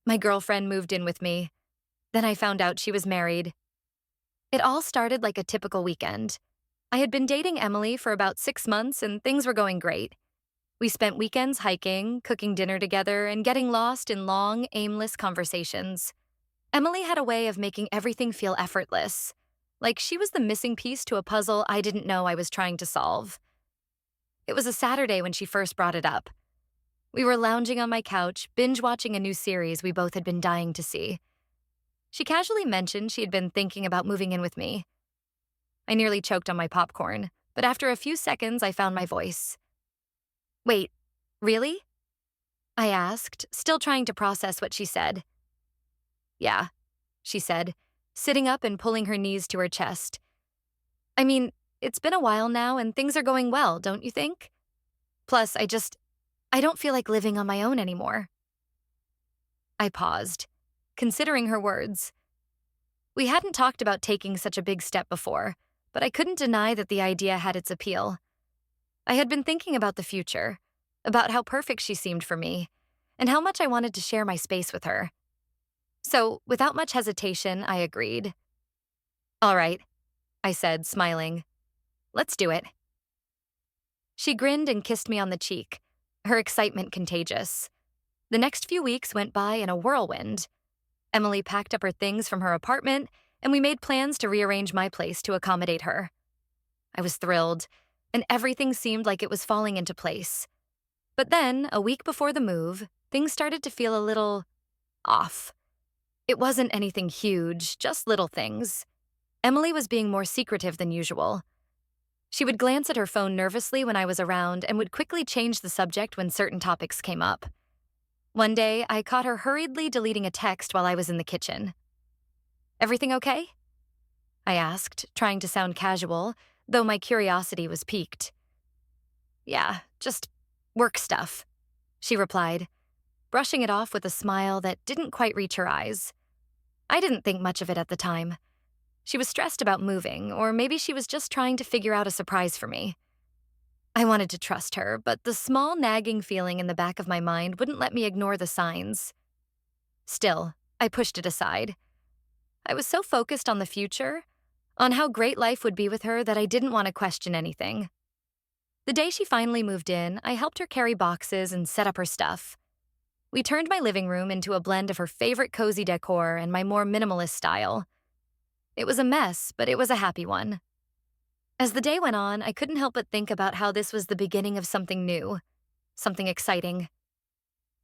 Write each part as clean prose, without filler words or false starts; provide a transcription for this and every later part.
My girlfriend moved in with me. Then I found out she was married. It all started like a typical weekend. I had been dating Emily for about 6 months and things were going great. We spent weekends hiking, cooking dinner together, and getting lost in long, aimless conversations. Emily had a way of making everything feel effortless, like she was the missing piece to a puzzle I didn't know I was trying to solve. It was a Saturday when she first brought it up. We were lounging on my couch, binge-watching a new series we both had been dying to see. She casually mentioned she had been thinking about moving in with me. I nearly choked on my popcorn, but after a few seconds, I found my voice. Wait, really? I asked, still trying to process what she said. Yeah, she said, sitting up and pulling her knees to her chest. I mean, it's been a while now and things are going well, don't you think? Plus, I don't feel like living on my own anymore. I paused, considering her words. We hadn't talked about taking such a big step before, but I couldn't deny that the idea had its appeal. I had been thinking about the future, about how perfect she seemed for me, and how much I wanted to share my space with her. So, without much hesitation, I agreed. All right, I said, smiling. Let's do it. She grinned and kissed me on the cheek, her excitement contagious. The next few weeks went by in a whirlwind. Emily packed up her things from her apartment, and we made plans to rearrange my place to accommodate her. I was thrilled, and everything seemed like it was falling into place. But then, a week before the move, things started to feel a little off. It wasn't anything huge, just little things. Emily was being more secretive than usual. She would glance at her phone nervously when I was around and would quickly change the subject when certain topics came up. One day, I caught her hurriedly deleting a text while I was in the kitchen. Everything okay? I asked, trying to sound casual, though my curiosity was piqued. Yeah, just work stuff, she replied, brushing it off with a smile that didn't quite reach her eyes. I didn't think much of it at the time. She was stressed about moving, or maybe she was just trying to figure out a surprise for me. I wanted to trust her, but the small nagging feeling in the back of my mind wouldn't let me ignore the signs. Still, I pushed it aside. I was so focused on the future, on how great life would be with her, that I didn't want to question anything. The day she finally moved in, I helped her carry boxes and set up her stuff. We turned my living room into a blend of her favorite cozy decor and my more minimalist style. It was a mess, but it was a happy one. As the day went on, I couldn't help but think about how this was the beginning of something new, something exciting.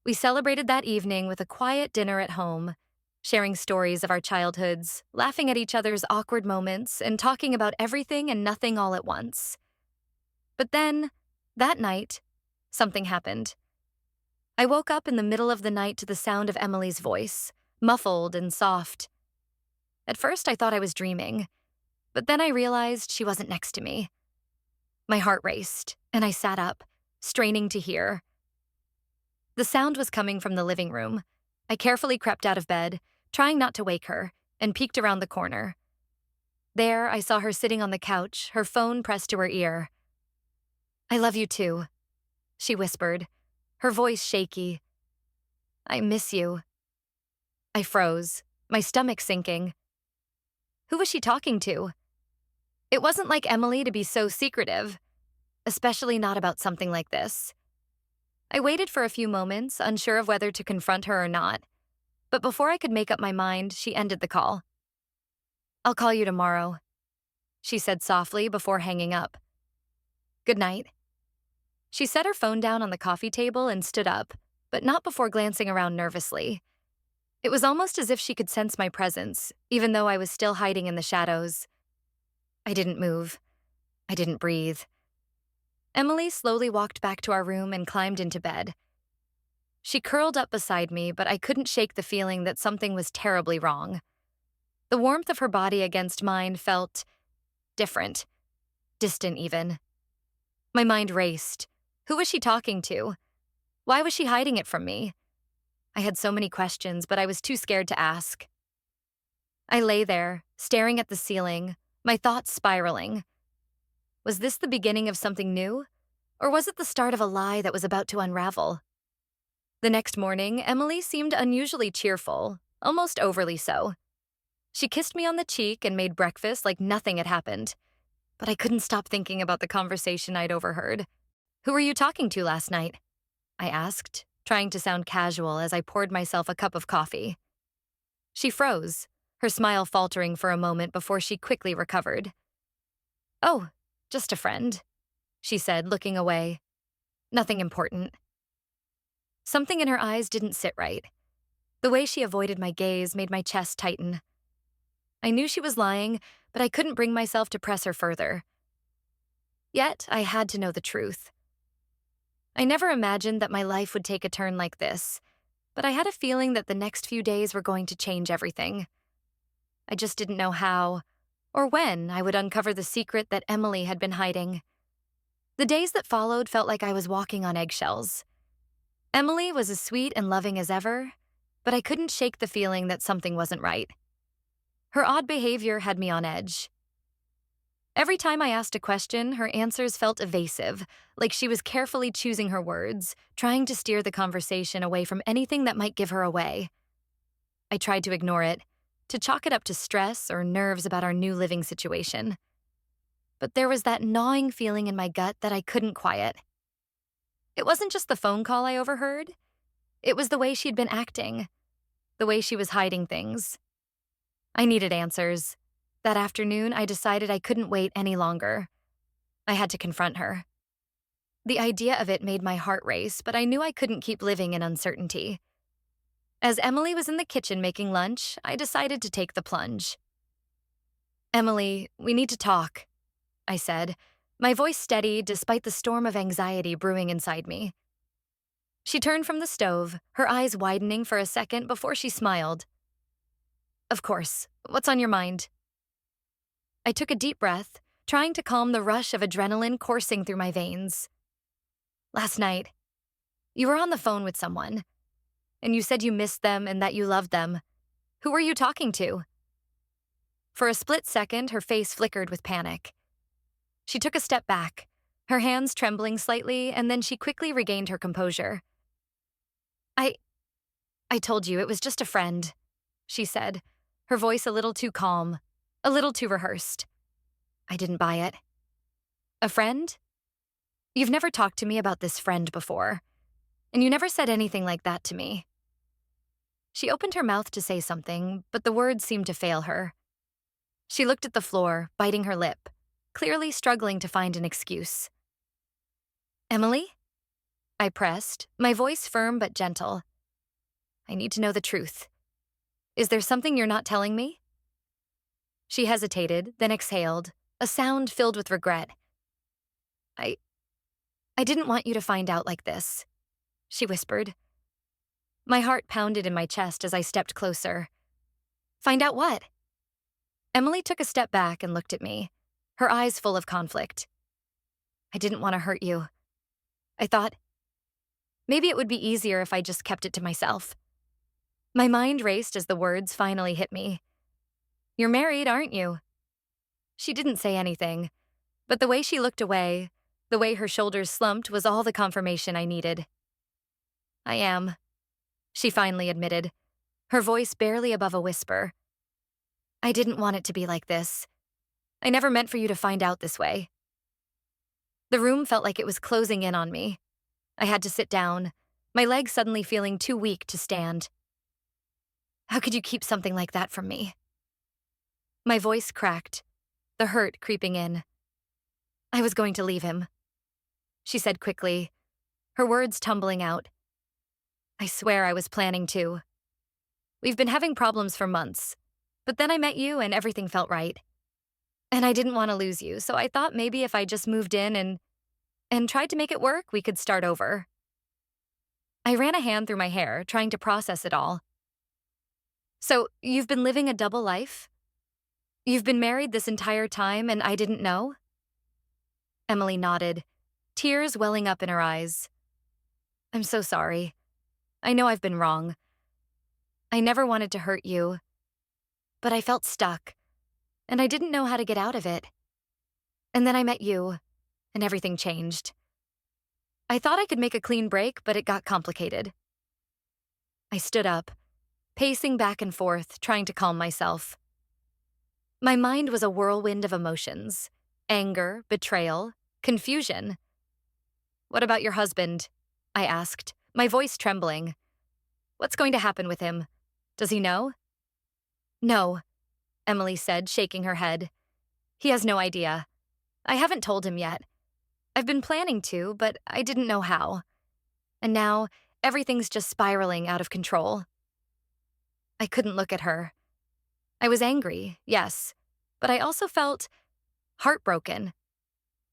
We celebrated that evening with a quiet dinner at home, sharing stories of our childhoods, laughing at each other's awkward moments, and talking about everything and nothing all at once. But then, that night, something happened. I woke up in the middle of the night to the sound of Emily's voice, muffled and soft. At first, I thought I was dreaming, but then I realized she wasn't next to me. My heart raced, and I sat up, straining to hear. The sound was coming from the living room. I carefully crept out of bed, trying not to wake her, and peeked around the corner. There, I saw her sitting on the couch, her phone pressed to her ear. I love you too, she whispered, her voice shaky. I miss you. I froze, my stomach sinking. Who was she talking to? It wasn't like Emily to be so secretive, especially not about something like this. I waited for a few moments, unsure of whether to confront her or not, but before I could make up my mind, she ended the call. I'll call you tomorrow, she said softly before hanging up. Good night. She set her phone down on the coffee table and stood up, but not before glancing around nervously. It was almost as if she could sense my presence, even though I was still hiding in the shadows. I didn't move. I didn't breathe. Emily slowly walked back to our room and climbed into bed. She curled up beside me, but I couldn't shake the feeling that something was terribly wrong. The warmth of her body against mine felt different, distant even. My mind raced. Who was she talking to? Why was she hiding it from me? I had so many questions, but I was too scared to ask. I lay there, staring at the ceiling, my thoughts spiraling. Was this the beginning of something new? Or was it the start of a lie that was about to unravel? The next morning, Emily seemed unusually cheerful, almost overly so. She kissed me on the cheek and made breakfast like nothing had happened. But I couldn't stop thinking about the conversation I'd overheard. "Who were you talking to last night?" I asked, trying to sound casual as I poured myself a cup of coffee. She froze, her smile faltering for a moment before she quickly recovered. "Oh, just a friend," she said, looking away. "Nothing important." Something in her eyes didn't sit right. The way she avoided my gaze made my chest tighten. I knew she was lying, but I couldn't bring myself to press her further. Yet, I had to know the truth. I never imagined that my life would take a turn like this, but I had a feeling that the next few days were going to change everything. I just didn't know how, or when I would uncover the secret that Emily had been hiding. The days that followed felt like I was walking on eggshells. Emily was as sweet and loving as ever, but I couldn't shake the feeling that something wasn't right. Her odd behavior had me on edge. Every time I asked a question, her answers felt evasive, like she was carefully choosing her words, trying to steer the conversation away from anything that might give her away. I tried to ignore it, to chalk it up to stress or nerves about our new living situation. But there was that gnawing feeling in my gut that I couldn't quiet. It wasn't just the phone call I overheard. It was the way she'd been acting, the way she was hiding things. I needed answers. That afternoon, I decided I couldn't wait any longer. I had to confront her. The idea of it made my heart race, but I knew I couldn't keep living in uncertainty. As Emily was in the kitchen making lunch, I decided to take the plunge. "Emily, we need to talk," I said, my voice steady despite the storm of anxiety brewing inside me. She turned from the stove, her eyes widening for a second before she smiled. "Of course. What's on your mind?" I took a deep breath, trying to calm the rush of adrenaline coursing through my veins. "Last night, you were on the phone with someone, and you said you missed them and that you loved them. Who were you talking to?" For a split second, her face flickered with panic. She took a step back, her hands trembling slightly, and then she quickly regained her composure. I told you it was just a friend," she said, her voice a little too calm, a little too rehearsed. I didn't buy it. "A friend? You've never talked to me about this friend before, and you never said anything like that to me." She opened her mouth to say something, but the words seemed to fail her. She looked at the floor, biting her lip, clearly struggling to find an excuse. "Emily?" I pressed, my voice firm but gentle. "I need to know the truth. Is there something you're not telling me?" She hesitated, then exhaled, a sound filled with regret. I didn't want you to find out like this," she whispered. My heart pounded in my chest as I stepped closer. "Find out what?" Emily took a step back and looked at me, her eyes full of conflict. "I didn't want to hurt you. I thought maybe it would be easier if I just kept it to myself." My mind raced as the words finally hit me. "You're married, aren't you?" She didn't say anything, but the way she looked away, the way her shoulders slumped was all the confirmation I needed. "I am," she finally admitted, her voice barely above a whisper. "I didn't want it to be like this. I never meant for you to find out this way." The room felt like it was closing in on me. I had to sit down, my legs suddenly feeling too weak to stand. "How could you keep something like that from me?" My voice cracked, the hurt creeping in. "I was going to leave him," she said quickly, her words tumbling out. "I swear I was planning to. We've been having problems for months, but then I met you and everything felt right. And I didn't want to lose you, so I thought maybe if I just moved in and tried to make it work, we could start over." I ran a hand through my hair, trying to process it all. "So, you've been living a double life? You've been married this entire time and I didn't know?" Emily nodded, tears welling up in her eyes. "I'm so sorry. I know I've been wrong. I never wanted to hurt you, but I felt stuck, and I didn't know how to get out of it. And then I met you, and everything changed. I thought I could make a clean break, but it got complicated." I stood up, pacing back and forth, trying to calm myself. My mind was a whirlwind of emotions: anger, betrayal, confusion. "What about your husband?" I asked, my voice trembling. "What's going to happen with him? Does he know?" "No," Emily said, shaking her head. "He has no idea. I haven't told him yet. I've been planning to, but I didn't know how. And now, everything's just spiraling out of control." I couldn't look at her. I was angry, yes, but I also felt heartbroken.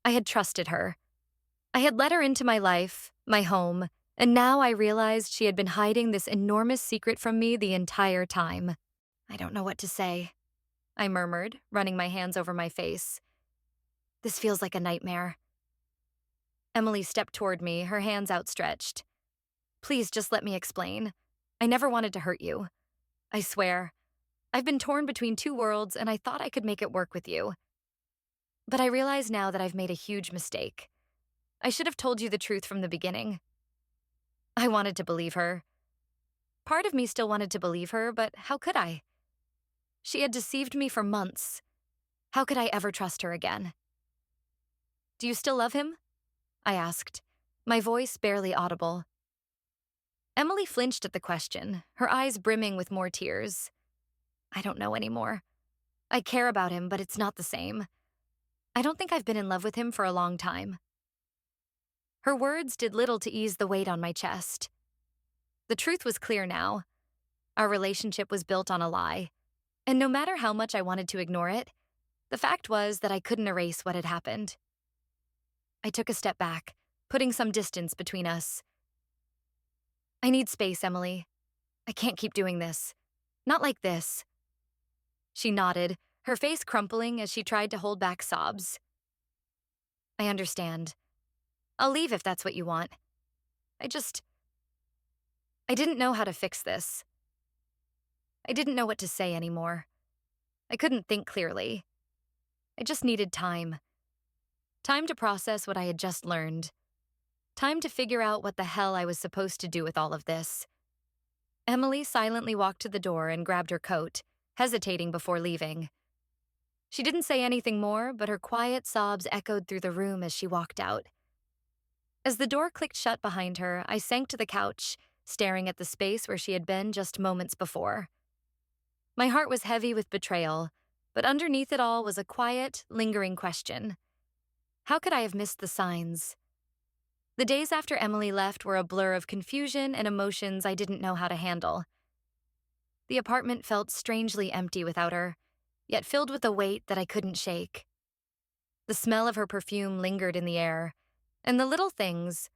I had trusted her. I had let her into my life, my home, and now I realized she had been hiding this enormous secret from me the entire time. "I don't know what to say," I murmured, running my hands over my face. "This feels like a nightmare." Emily stepped toward me, her hands outstretched. "Please just let me explain. I never wanted to hurt you. I swear. I've been torn between two worlds, and I thought I could make it work with you. But I realize now that I've made a huge mistake. I should have told you the truth from the beginning." I wanted to believe her. Part of me still wanted to believe her, but how could I? She had deceived me for months. How could I ever trust her again? "Do you still love him?" I asked, my voice barely audible. Emily flinched at the question, her eyes brimming with more tears. "I don't know anymore. I care about him, but it's not the same. I don't think I've been in love with him for a long time." Her words did little to ease the weight on my chest. The truth was clear now. Our relationship was built on a lie, and no matter how much I wanted to ignore it, the fact was that I couldn't erase what had happened. I took a step back, putting some distance between us. "I need space, Emily. I can't keep doing this. Not like this." She nodded, her face crumpling as she tried to hold back sobs. "I understand. I'll leave if that's what you want. I didn't know how to fix this. I didn't know what to say anymore. I couldn't think clearly. I just needed time. Time to process what I had just learned. Time to figure out what the hell I was supposed to do with all of this." Emily silently walked to the door and grabbed her coat, hesitating before leaving. She didn't say anything more, but her quiet sobs echoed through the room as she walked out. As the door clicked shut behind her, I sank to the couch, staring at the space where she had been just moments before. My heart was heavy with betrayal, but underneath it all was a quiet, lingering question. How could I have missed the signs? The days after Emily left were a blur of confusion and emotions I didn't know how to handle. The apartment felt strangely empty without her, yet filled with a weight that I couldn't shake. The smell of her perfume lingered in the air, and the little things,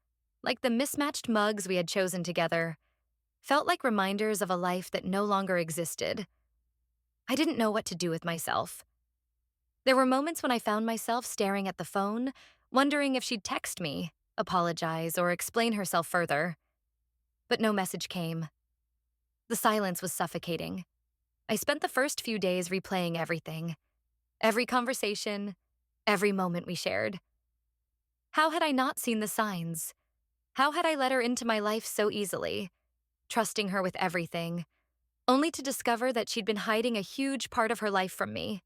like the mismatched mugs we had chosen together, felt like reminders of a life that no longer existed. I didn't know what to do with myself. There were moments when I found myself staring at the phone, wondering if she'd text me, apologize, or explain herself further. But no message came. The silence was suffocating. I spent the first few days replaying everything. Every conversation, every moment we shared. How had I not seen the signs? How had I let her into my life so easily, trusting her with everything, only to discover that she'd been hiding a huge part of her life from me?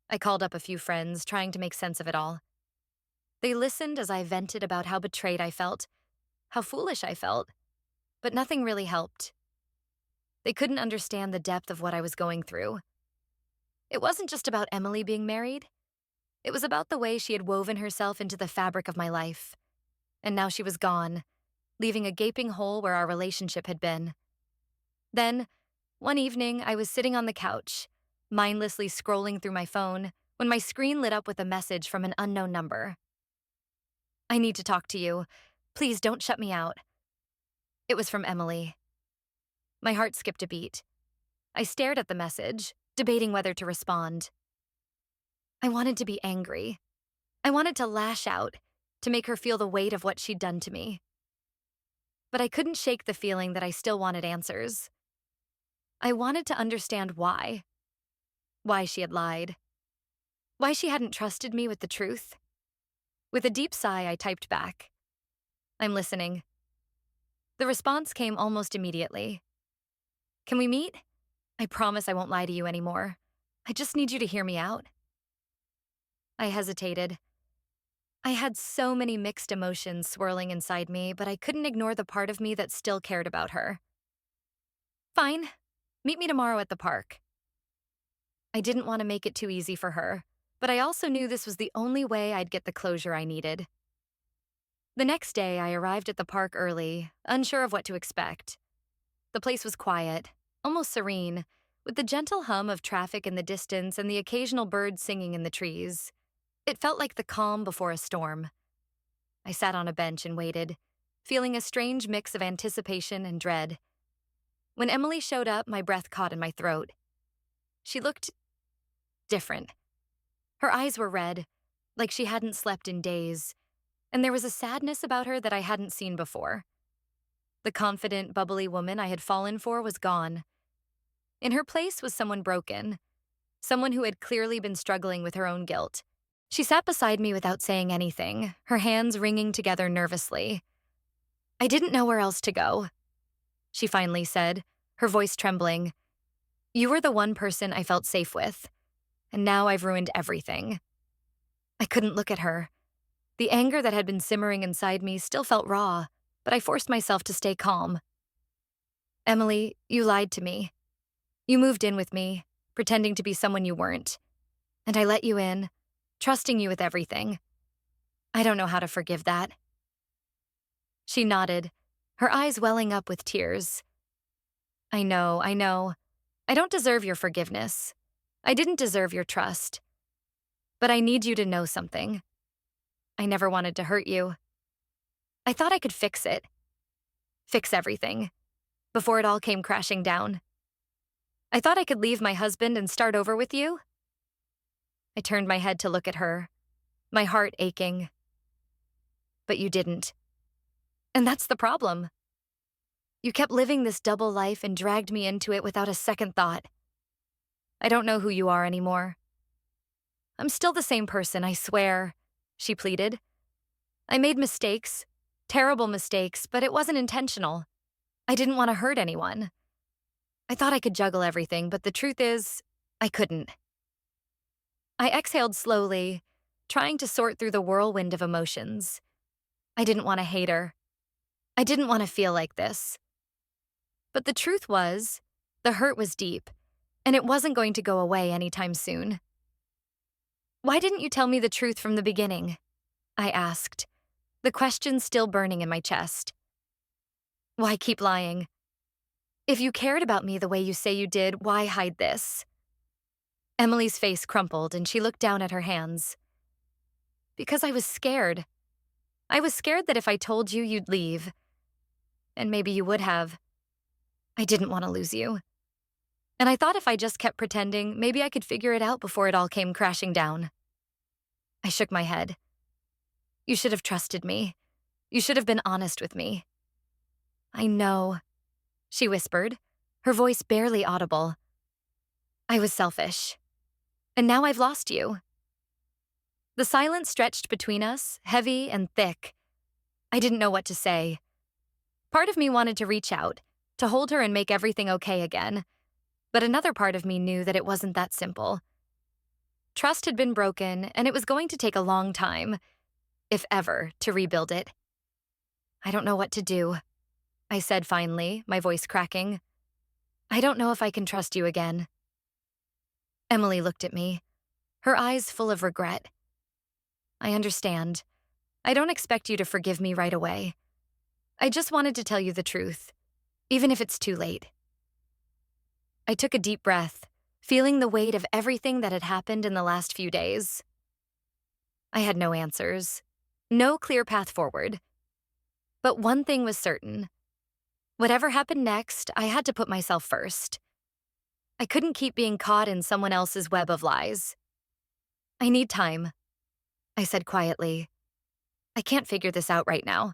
I called up a few friends, trying to make sense of it all. They listened as I vented about how betrayed I felt, how foolish I felt, but nothing really helped. They couldn't understand the depth of what I was going through. It wasn't just about Emily being married. It was about the way she had woven herself into the fabric of my life. And now she was gone, leaving a gaping hole where our relationship had been. Then, one evening, I was sitting on the couch, mindlessly scrolling through my phone, when my screen lit up with a message from an unknown number. "I need to talk to you. Please don't shut me out." It was from Emily. My heart skipped a beat. I stared at the message, debating whether to respond. I wanted to be angry. I wanted to lash out, to make her feel the weight of what she'd done to me. But I couldn't shake the feeling that I still wanted answers. I wanted to understand why. Why she had lied. Why she hadn't trusted me with the truth. With a deep sigh, I typed back, "I'm listening." The response came almost immediately. Can we meet? I promise I won't lie to you anymore. I just need you to hear me out. I hesitated. I had so many mixed emotions swirling inside me, but I couldn't ignore the part of me that still cared about her. Fine. Meet me tomorrow at the park. I didn't want to make it too easy for her, but I also knew this was the only way I'd get the closure I needed. The next day, I arrived at the park early, unsure of what to expect. The place was quiet, almost serene, with the gentle hum of traffic in the distance and the occasional bird singing in the trees. It felt like the calm before a storm. I sat on a bench and waited, feeling a strange mix of anticipation and dread. When Emily showed up, my breath caught in my throat. She looked different. Her eyes were red, like she hadn't slept in days, and there was a sadness about her that I hadn't seen before. The confident, bubbly woman I had fallen for was gone. In her place was someone broken, someone who had clearly been struggling with her own guilt. She sat beside me without saying anything, her hands wringing together nervously. I didn't know where else to go, she finally said, her voice trembling. You were the one person I felt safe with, and now I've ruined everything. I couldn't look at her. The anger that had been simmering inside me still felt raw, but I forced myself to stay calm. Emily, you lied to me. You moved in with me, pretending to be someone you weren't. And I let you in, trusting you with everything. I don't know how to forgive that. She nodded, her eyes welling up with tears. I know. I don't deserve your forgiveness. I didn't deserve your trust. But I need you to know something. I never wanted to hurt you. I thought I could fix it. Fix everything. Before it all came crashing down. I thought I could leave my husband and start over with you. I turned my head to look at her, my heart aching. But you didn't. And that's the problem. You kept living this double life and dragged me into it without a second thought. I don't know who you are anymore. I'm still the same person, I swear, she pleaded. I made mistakes, terrible mistakes, but it wasn't intentional. I didn't want to hurt anyone. I thought I could juggle everything, but the truth is, I couldn't. I exhaled slowly, trying to sort through the whirlwind of emotions. I didn't want to hate her. I didn't want to feel like this. But the truth was, the hurt was deep, and it wasn't going to go away anytime soon. Why didn't you tell me the truth from the beginning? I asked, the question still burning in my chest. Why keep lying? If you cared about me the way you say you did, why hide this? Emily's face crumpled and she looked down at her hands. Because I was scared. I was scared that if I told you, you'd leave. And maybe you would have. I didn't want to lose you. And I thought if I just kept pretending, maybe I could figure it out before it all came crashing down. I shook my head. You should have trusted me. You should have been honest with me. I know, she whispered, her voice barely audible. I was selfish. And now I've lost you. The silence stretched between us, heavy and thick. I didn't know what to say. Part of me wanted to reach out, to hold her and make everything okay again. But another part of me knew that it wasn't that simple. Trust had been broken, and it was going to take a long time, if ever, to rebuild it. I don't know what to do, I said finally, my voice cracking. I don't know if I can trust you again. Emily looked at me, her eyes full of regret. I understand. I don't expect you to forgive me right away. I just wanted to tell you the truth, even if it's too late. I took a deep breath, feeling the weight of everything that had happened in the last few days. I had no answers, no clear path forward. But one thing was certain. Whatever happened next, I had to put myself first. I couldn't keep being caught in someone else's web of lies. I need time, I said quietly. I can't figure this out right now.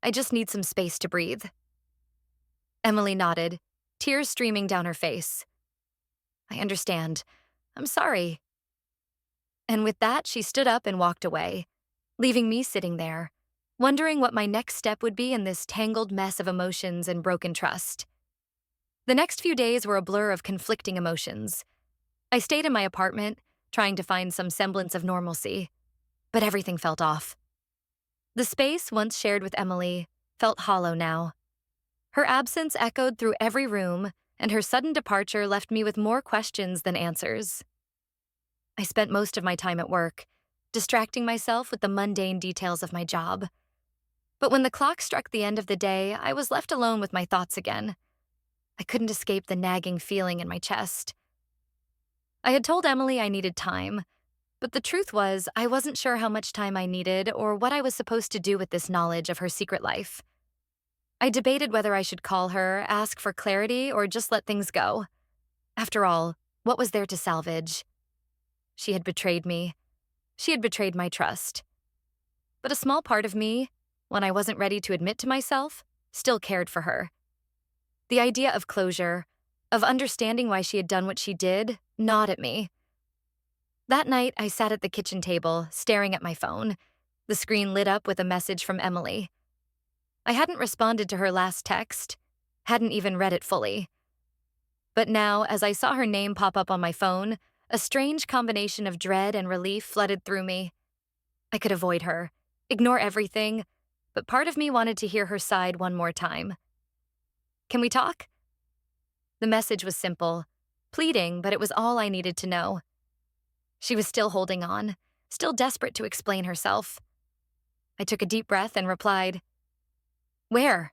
I just need some space to breathe. Emily nodded, tears streaming down her face. I understand. I'm sorry. And with that, she stood up and walked away, leaving me sitting there, wondering what my next step would be in this tangled mess of emotions and broken trust. The next few days were a blur of conflicting emotions. I stayed in my apartment, trying to find some semblance of normalcy, but everything felt off. The space once shared with Emily felt hollow now. Her absence echoed through every room, and her sudden departure left me with more questions than answers. I spent most of my time at work, distracting myself with the mundane details of my job. But when the clock struck the end of the day, I was left alone with my thoughts again. I couldn't escape the nagging feeling in my chest. I had told Emily I needed time, but the truth was I wasn't sure how much time I needed or what I was supposed to do with this knowledge of her secret life. I debated whether I should call her, ask for clarity, or just let things go. After all, what was there to salvage? She had betrayed me. She had betrayed my trust. But a small part of me, when I wasn't ready to admit to myself, still cared for her. The idea of closure, of understanding why she had done what she did, gnawed at me. That night, I sat at the kitchen table, staring at my phone. The screen lit up with a message from Emily. I hadn't responded to her last text, hadn't even read it fully. But now, as I saw her name pop up on my phone, a strange combination of dread and relief flooded through me. I could avoid her, ignore everything, but part of me wanted to hear her side one more time. "Can we talk?" The message was simple, pleading, but it was all I needed to know. She was still holding on, still desperate to explain herself. I took a deep breath and replied, "Where?"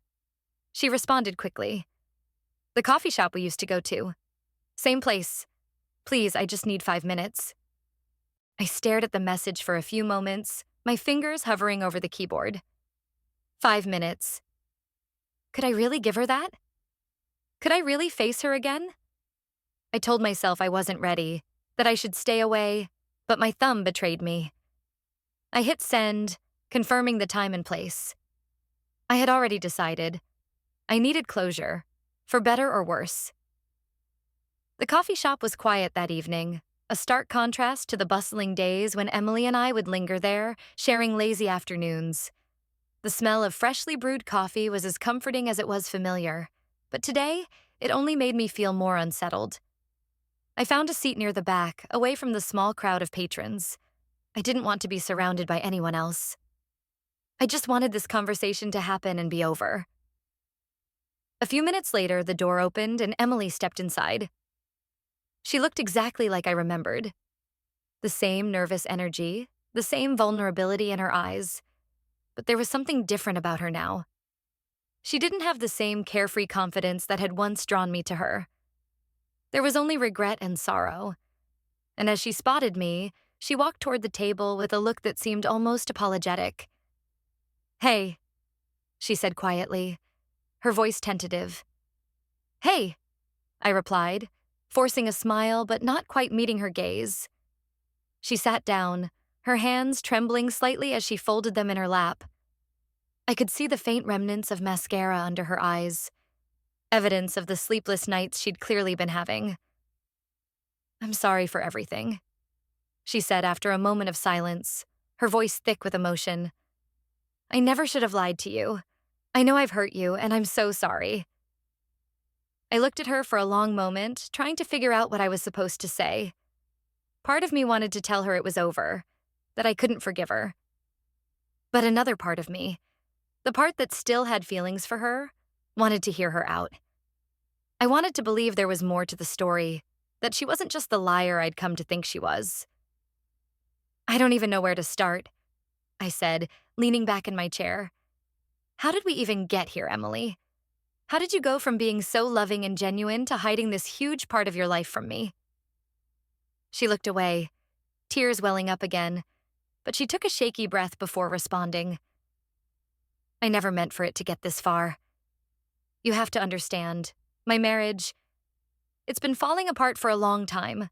She responded quickly. "The coffee shop we used to go to. Same place. Please, I just need 5 minutes." I stared at the message for a few moments, my fingers hovering over the keyboard. 5 minutes. Could I really give her that? Could I really face her again? I told myself I wasn't ready, that I should stay away, but my thumb betrayed me. I hit send, confirming the time and place. I had already decided. I needed closure, for better or worse. The coffee shop was quiet that evening, a stark contrast to the bustling days when Emily and I would linger there, sharing lazy afternoons. The smell of freshly brewed coffee was as comforting as it was familiar, but today, it only made me feel more unsettled. I found a seat near the back, away from the small crowd of patrons. I didn't want to be surrounded by anyone else. I just wanted this conversation to happen and be over. A few minutes later, the door opened and Emily stepped inside. She looked exactly like I remembered. The same nervous energy, the same vulnerability in her eyes. But there was something different about her now. She didn't have the same carefree confidence that had once drawn me to her. There was only regret and sorrow. And as she spotted me, she walked toward the table with a look that seemed almost apologetic. "Hey," she said quietly, her voice tentative. "Hey," I replied, forcing a smile but not quite meeting her gaze. She sat down, her hands trembling slightly as she folded them in her lap. I could see the faint remnants of mascara under her eyes, evidence of the sleepless nights she'd clearly been having. "I'm sorry for everything," she said after a moment of silence, her voice thick with emotion. "I never should have lied to you. I know I've hurt you, and I'm so sorry." I looked at her for a long moment, trying to figure out what I was supposed to say. Part of me wanted to tell her it was over, that I couldn't forgive her. But another part of me, the part that still had feelings for her, wanted to hear her out. I wanted to believe there was more to the story, that she wasn't just the liar I'd come to think she was. "I don't even know where to start," I said, leaning back in my chair. "How did we even get here, Emily? How did you go from being so loving and genuine to hiding this huge part of your life from me?" She looked away, tears welling up again, but she took a shaky breath before responding. "I never meant for it to get this far. You have to understand, my marriage, it's been falling apart for a long time.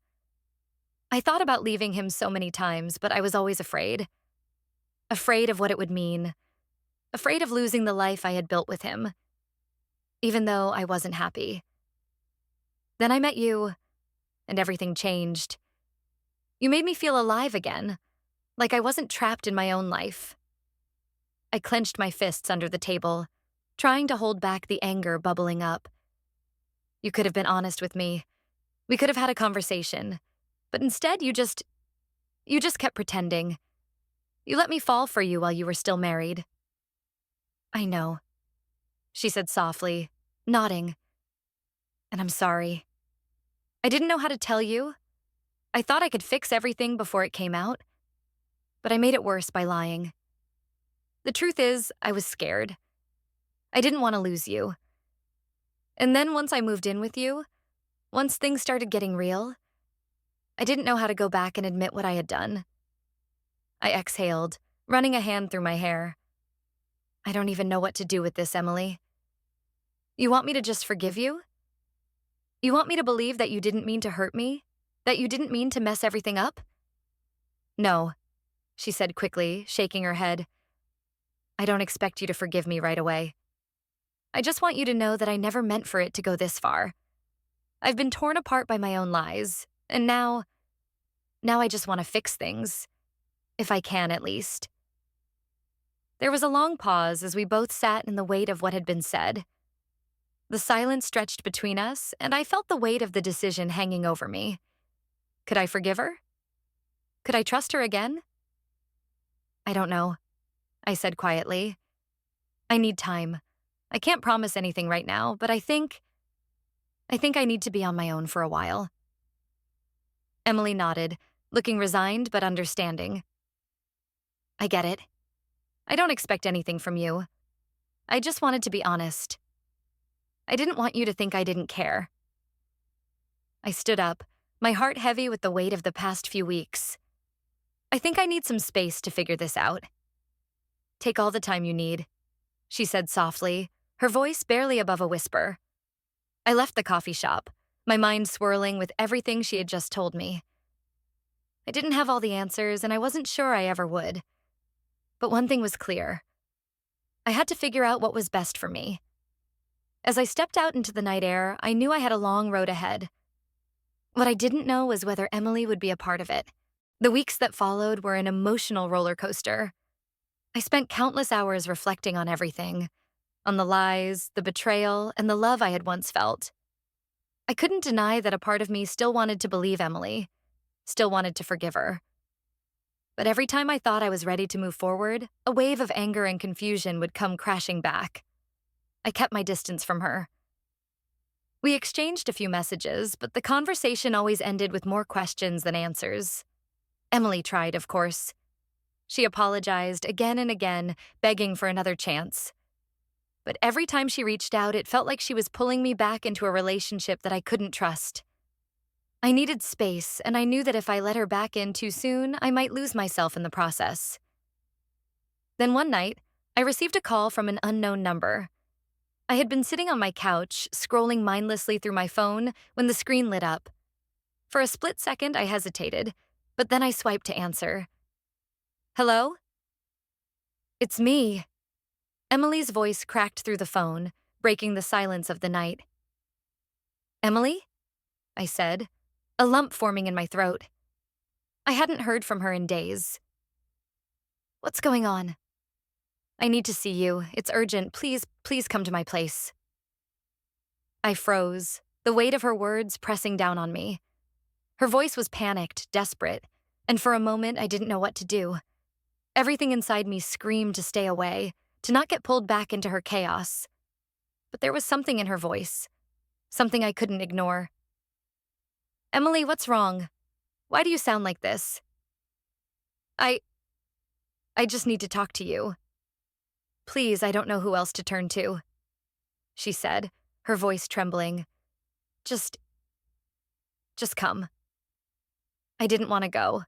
I thought about leaving him so many times, but I was always afraid. Afraid of what it would mean. Afraid of losing the life I had built with him. Even though I wasn't happy. Then I met you, and everything changed. You made me feel alive again, like I wasn't trapped in my own life." I clenched my fists under the table, trying to hold back the anger bubbling up. You could have been honest with me. We could have had a conversation. But instead, you just kept pretending. You let me fall for you while you were still married. I know, she said softly, nodding. And I'm sorry. I didn't know how to tell you. I thought I could fix everything before it came out, but I made it worse by lying. The truth is, I was scared. I didn't want to lose you. And then once I moved in with you, once things started getting real, I didn't know how to go back and admit what I had done. I exhaled, running a hand through my hair. I don't even know what to do with this, Emily. You want me to just forgive you? You want me to believe that you didn't mean to hurt me? That you didn't mean to mess everything up? No, she said quickly, shaking her head. I don't expect you to forgive me right away. I just want you to know that I never meant for it to go this far. I've been torn apart by my own lies, and now I just want to fix things. If I can, at least. There was a long pause as we both sat in the weight of what had been said. The silence stretched between us, and I felt the weight of the decision hanging over me. Could I forgive her? Could I trust her again? I don't know, I said quietly. I need time. I can't promise anything right now, but I think I need to be on my own for a while. Emily nodded, looking resigned but understanding. I get it. I don't expect anything from you. I just wanted to be honest. I didn't want you to think I didn't care. I stood up, my heart heavy with the weight of the past few weeks. I think I need some space to figure this out. Take all the time you need, she said softly, her voice barely above a whisper. I left the coffee shop, my mind swirling with everything she had just told me. I didn't have all the answers, and I wasn't sure I ever would. But one thing was clear. I had to figure out what was best for me. As I stepped out into the night air, I knew I had a long road ahead. What I didn't know was whether Emily would be a part of it. The weeks that followed were an emotional roller coaster. I spent countless hours reflecting on everything, on the lies, the betrayal, and the love I had once felt. I couldn't deny that a part of me still wanted to believe Emily, still wanted to forgive her. But every time I thought I was ready to move forward, a wave of anger and confusion would come crashing back. I kept my distance from her. We exchanged a few messages, but the conversation always ended with more questions than answers. Emily tried, of course. She apologized again and again, begging for another chance. But every time she reached out, it felt like she was pulling me back into a relationship that I couldn't trust. I needed space, and I knew that if I let her back in too soon, I might lose myself in the process. Then one night, I received a call from an unknown number. I had been sitting on my couch, scrolling mindlessly through my phone, when the screen lit up. For a split second, I hesitated, but then I swiped to answer. Hello? It's me. Emily's voice cracked through the phone, breaking the silence of the night. Emily? I said, a lump forming in my throat. I hadn't heard from her in days. What's going on? I need to see you. It's urgent. Please come to my place. I froze, the weight of her words pressing down on me. Her voice was panicked, desperate, and for a moment I didn't know what to do. Everything inside me screamed to stay away, to not get pulled back into her chaos. But there was something in her voice, something I couldn't ignore. Emily, what's wrong? Why do you sound like this? I just need to talk to you. Please, I don't know who else to turn to, she said, her voice trembling. Just come. I didn't want to go.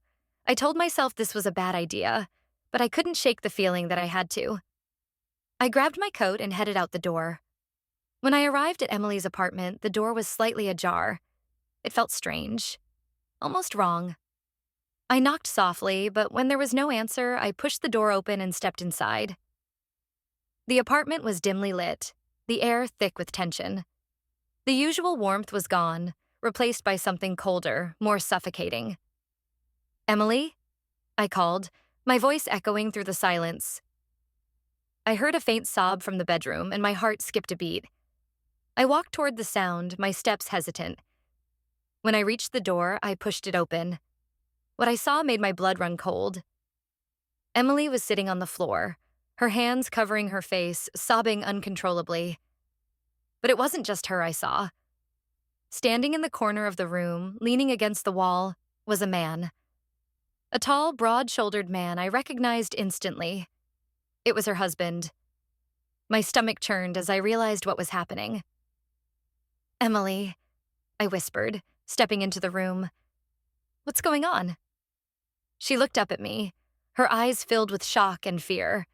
I told myself this was a bad idea, but I couldn't shake the feeling that I had to. I grabbed my coat and headed out the door. When I arrived at Emily's apartment, the door was slightly ajar. It felt strange, almost wrong. I knocked softly, but when there was no answer, I pushed the door open and stepped inside. The apartment was dimly lit, the air thick with tension. The usual warmth was gone, replaced by something colder, more suffocating. Emily? I called, my voice echoing through the silence. I heard a faint sob from the bedroom, and my heart skipped a beat. I walked toward the sound, my steps hesitant. When I reached the door, I pushed it open. What I saw made my blood run cold. Emily was sitting on the floor, her hands covering her face, sobbing uncontrollably. But it wasn't just her I saw. Standing in the corner of the room, leaning against the wall, was a man. A tall, broad-shouldered man I recognized instantly. It was her husband. My stomach churned as I realized what was happening. "Emily," I whispered, stepping into the room. "What's going on?" She looked up at me, her eyes filled with shock and fear.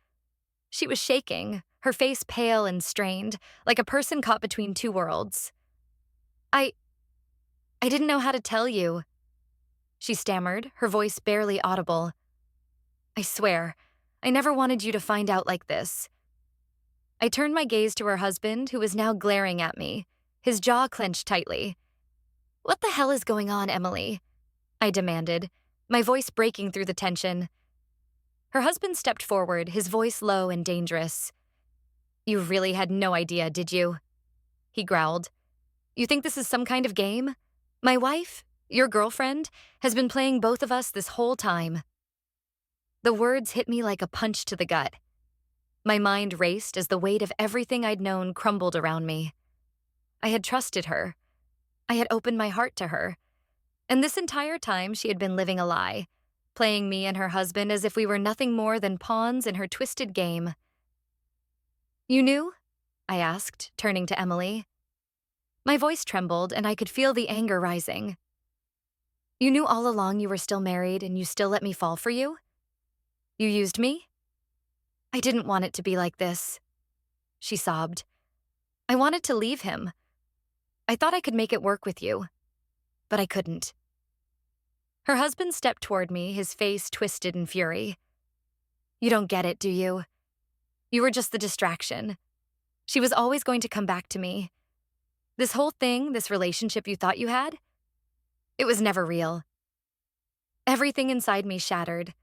She was shaking, her face pale and strained, like a person caught between two worlds. I didn't know how to tell you," she stammered, her voice barely audible. "I swear, I never wanted you to find out like this." I turned my gaze to her husband, who was now glaring at me, his jaw clenched tightly. "What the hell is going on, Emily?" I demanded, my voice breaking through the tension. Her husband stepped forward, his voice low and dangerous. "You really had no idea, did you?" he growled. "You think this is some kind of game? My wife, your girlfriend, has been playing both of us this whole time." The words hit me like a punch to the gut. My mind raced as the weight of everything I'd known crumbled around me. I had trusted her. I had opened my heart to her. And this entire time she had been living a lie, playing me and her husband as if we were nothing more than pawns in her twisted game. "You knew?" I asked, turning to Emily. My voice trembled and I could feel the anger rising. "You knew all along you were still married and you still let me fall for you? You used me?" "I didn't want it to be like this," she sobbed. "I wanted to leave him. I thought I could make it work with you, but I couldn't." Her husband stepped toward me, his face twisted in fury. "You don't get it, do you? You were just the distraction. She was always going to come back to me. This whole thing, this relationship you thought you had, it was never real." Everything inside me shattered.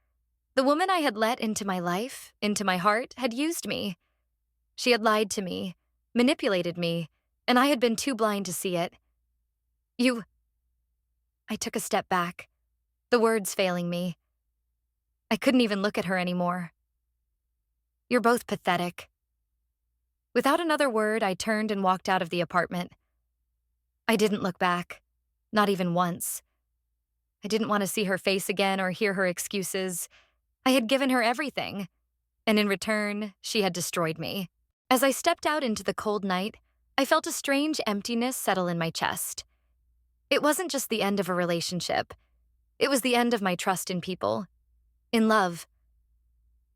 The woman I had let into my life, into my heart, had used me. She had lied to me, manipulated me, and I had been too blind to see it. "You—" I took a step back, the words failing me. I couldn't even look at her anymore. "You're both pathetic." Without another word, I turned and walked out of the apartment. I didn't look back, not even once. I didn't want to see her face again or hear her excuses. I had given her everything, and in return, she had destroyed me. As I stepped out into the cold night, I felt a strange emptiness settle in my chest. It wasn't just the end of a relationship. It was the end of my trust in people, in love.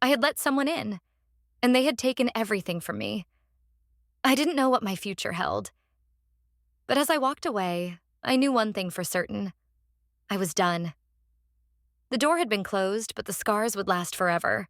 I had let someone in, and they had taken everything from me. I didn't know what my future held. But as I walked away, I knew one thing for certain. I was done. The door had been closed, but the scars would last forever.